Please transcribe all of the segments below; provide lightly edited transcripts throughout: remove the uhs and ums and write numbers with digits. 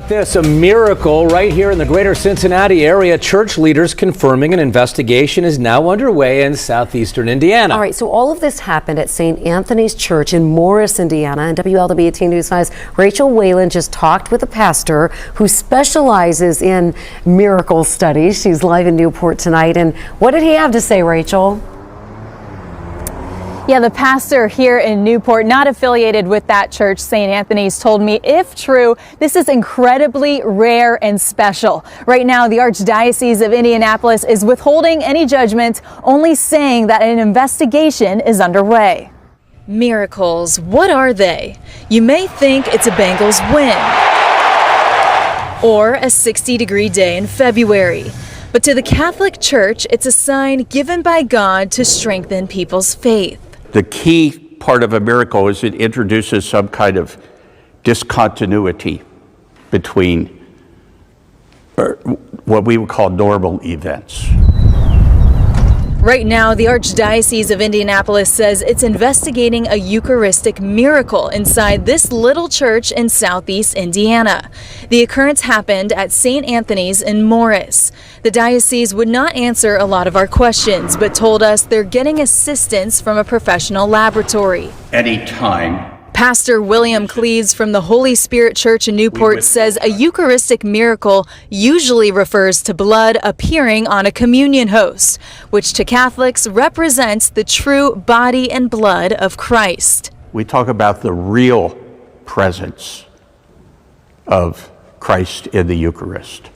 This, a miracle right here in the greater Cincinnati area. Church leaders confirming an investigation is now underway in southeastern Indiana. All right, so all of this happened at St. Anthony's Church in Morris, Indiana. And WLW18 News 5's Rachel Whalen just talked with a pastor who specializes in miracle studies. She's live in Newport tonight. And what did he have to say, Rachel? Yeah, the pastor here in Newport, not affiliated with that church, St. Anthony's, told me, if true, this is incredibly rare and special. Right now, the Archdiocese of Indianapolis is withholding any judgment, only saying that an investigation is underway. Miracles, what are they? You may think it's a Bengals win or a 60-degree day in February. But to the Catholic Church, it's a sign given by God to strengthen people's faith. The key part of a miracle is it introduces some kind of discontinuity between what we would call normal events. Right now, the Archdiocese of Indianapolis says it's investigating a Eucharistic miracle inside this little church in southeast Indiana. The occurrence happened at St. Anthony's in Morris. The diocese would not answer a lot of our questions, but told us they're getting assistance from a professional laboratory. Anytime. Pastor William Cleves from the Holy Spirit Church in Newport says a Eucharistic miracle usually refers to blood appearing on a communion host, which to Catholics represents the true body and blood of Christ. We talk about the real presence of Christ in the Eucharist.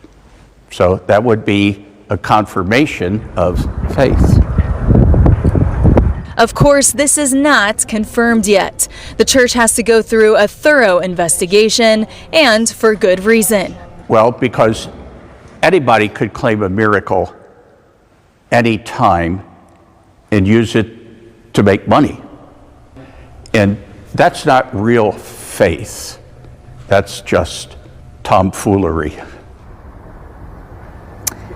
So that would be a confirmation of faith. Of course, this is not confirmed yet. The church has to go through a thorough investigation, and for good reason. Well, because anybody could claim a miracle anytime and use it to make money. And that's not real faith. That's just tomfoolery.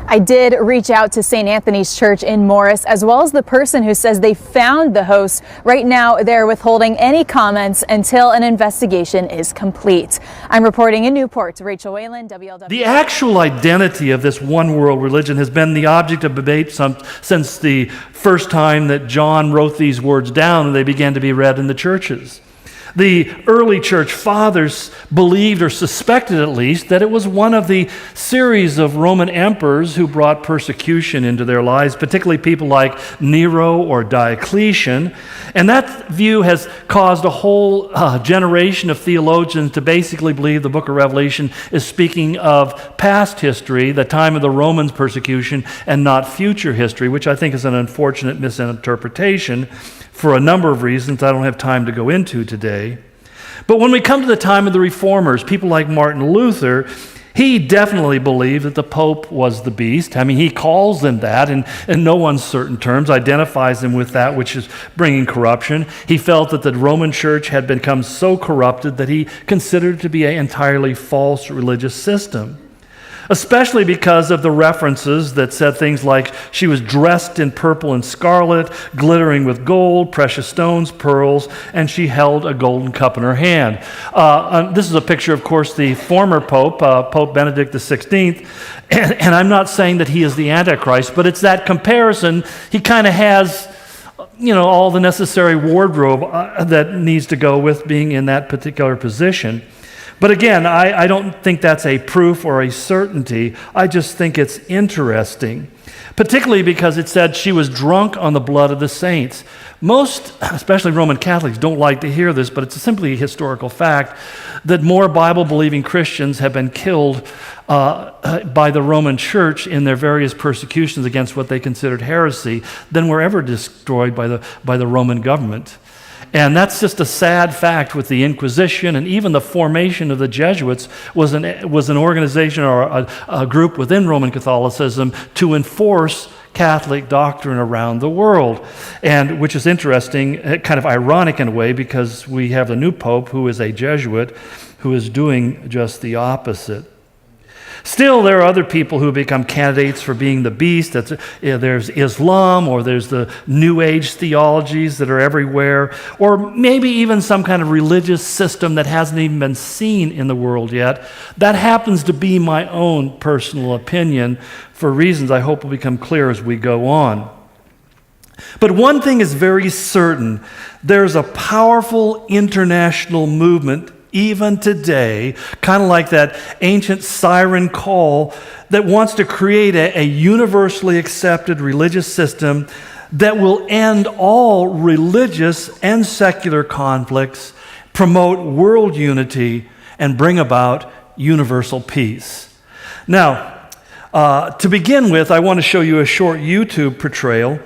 I did reach out to St. Anthony's Church in Morris, as well as the person who says they found the host. Right now, they're withholding any comments until an investigation is complete. I'm reporting in Newport. Rachel Whalen, WLW. The actual identity of this one world religion has been the object of debate since the first time that John wrote these words down and they began to be read in the churches. The early church fathers believed, or suspected at least, that it was one of the series of Roman emperors who brought persecution into their lives, particularly people like Nero or Diocletian. And that view has caused a whole generation of theologians to basically believe the book of Revelation is speaking of past history, the time of the Romans' persecution, and not future history, which I think is an unfortunate misinterpretation for a number of reasons I don't have time to go into today. But when we come to the time of the Reformers, people like Martin Luther, he definitely believed that the Pope was the beast. I mean, he calls them that in no uncertain terms, identifies them with that which is bringing corruption. He felt that the Roman Church had become so corrupted that he considered it to be an entirely false religious system, especially because of the references that said things like she was dressed in purple and scarlet, glittering with gold, precious stones, pearls, and she held a golden cup in her hand. This is a picture, of course, the former Pope, Pope Benedict XVI, and I'm not saying that he is the Antichrist, but it's that comparison. He kind of has, all the necessary wardrobe that needs to go with being in that particular position. But again, I don't think that's a proof or a certainty. I just think it's interesting, particularly because it said she was drunk on the blood of the saints. Most, especially Roman Catholics, don't like to hear this, but it's simply a historical fact that more Bible-believing Christians have been killed by the Roman Church in their various persecutions against what they considered heresy than were ever destroyed by the Roman government. And that's just a sad fact with the Inquisition, and even the formation of the Jesuits was an organization or a group within Roman Catholicism to enforce Catholic doctrine around the world, and which is interesting, kind of ironic in a way, because we have the new Pope who is a Jesuit who is doing just the opposite. Still, there are other people who become candidates for being the beast. There's Islam, or there's the New Age theologies that are everywhere, or maybe even some kind of religious system that hasn't even been seen in the world yet. That happens to be my own personal opinion for reasons I hope will become clear as we go on. But one thing is very certain. There's a powerful international movement even today, kind of like that ancient siren call, that wants to create a universally accepted religious system that will end all religious and secular conflicts, promote world unity, and bring about universal peace. Now, to begin with, I want to show you a short YouTube portrayal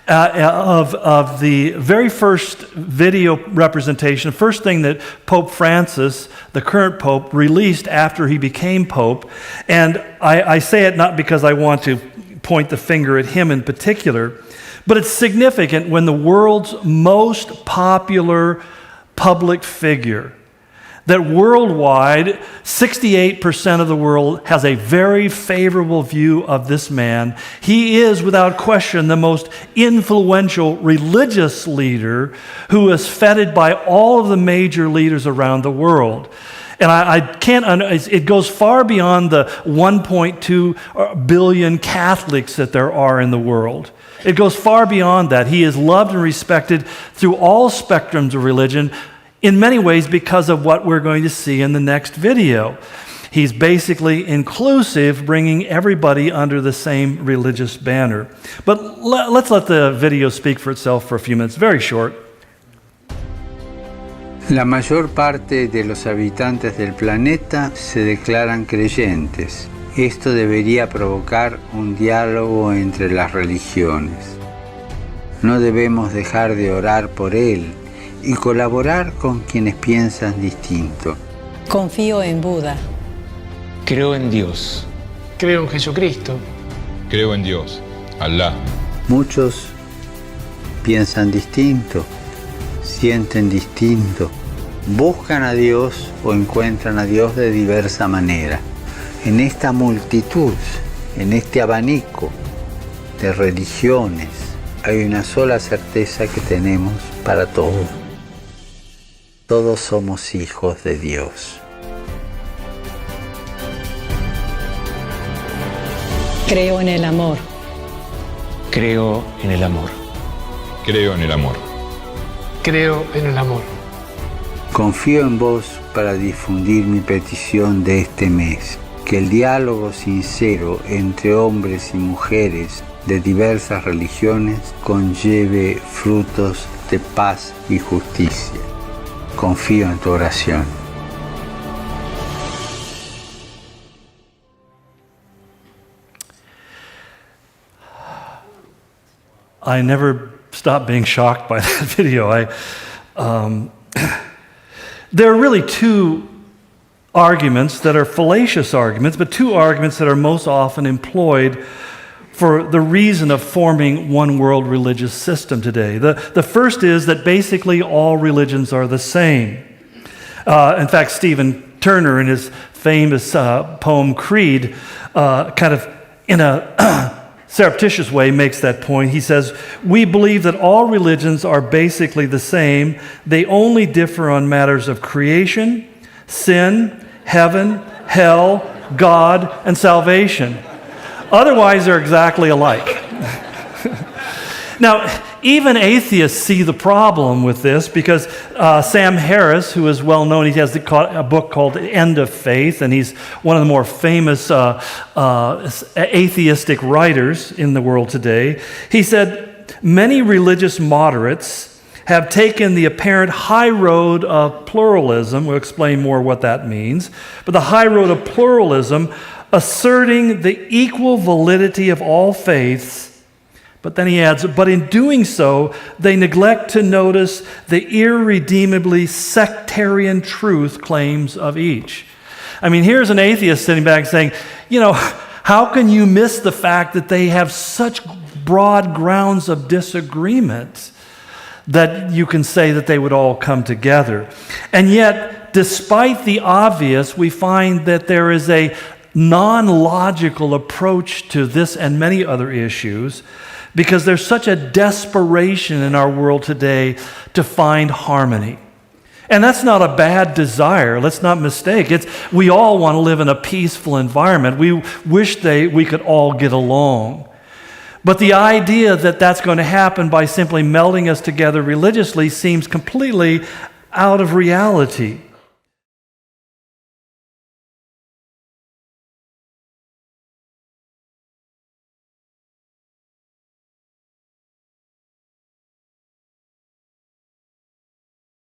of the very first video representation, first thing that Pope Francis, the current Pope, released after he became Pope. And I say it not because I want to point the finger at him in particular, but it's significant when the world's most popular public figure, that worldwide, 68% of the world has a very favorable view of this man. He is, without question, the most influential religious leader who is feted by all of the major leaders around the world. And it goes far beyond the 1.2 billion Catholics that there are in the world. It goes far beyond that. He is loved and respected through all spectrums of religion, in many ways because of what we're going to see in the next video. He's basically inclusive, bringing everybody under the same religious banner. But let's let the video speak for itself for a few minutes, very short. La mayor parte de los habitantes del planeta se declaran creyentes. Esto debería provocar un diálogo entre las religiones. No debemos dejar de orar por él y colaborar con quienes piensan distinto. Confío en Buda. Creo en Dios. Creo en Jesucristo. Creo en Dios, Alá. Muchos piensan distinto, sienten distinto, buscan a Dios o encuentran a Dios de diversa manera. En esta multitud, en este abanico de religiones, hay una sola certeza que tenemos para todos. Todos somos hijos de Dios. Creo en el amor. Creo en el amor. Creo en el amor. Creo en el amor. Confío en vos para difundir mi petición de este mes. Que el diálogo sincero entre hombres y mujeres de diversas religiones conlleve frutos de paz y justicia. Confío en tu oración. I never stopped being shocked by that video. There are really two arguments that are fallacious arguments, but two arguments that are most often employed for the reason of forming one world religious system today. The first is that basically all religions are the same. In fact, Stephen Turner, in his famous poem Creed, kind of in a surreptitious way makes that point. He says, "We believe that all religions are basically the same. They only differ on matters of creation, sin, heaven, hell, God, and salvation. Otherwise, they're exactly alike." Now, even atheists see the problem with this because Sam Harris, who is well known, he has a book called End of Faith, and he's one of the more famous atheistic writers in the world today. He said, many religious moderates have taken the apparent high road of pluralism. We'll explain more what that means. But the high road of pluralism, asserting the equal validity of all faiths. But then he adds, but in doing so, they neglect to notice the irredeemably sectarian truth claims of each. I mean, here's an atheist sitting back saying, you know, how can you miss the fact that they have such broad grounds of disagreement that you can say that they would all come together? And yet, despite the obvious, we find that there is a non-logical approach to this and many other issues because there's such a desperation in our world today to find harmony. And that's not a bad desire. Let's not mistake. We all want to live in a peaceful environment. We wish we could all get along. But the idea that that's going to happen by simply melding us together religiously seems completely out of reality.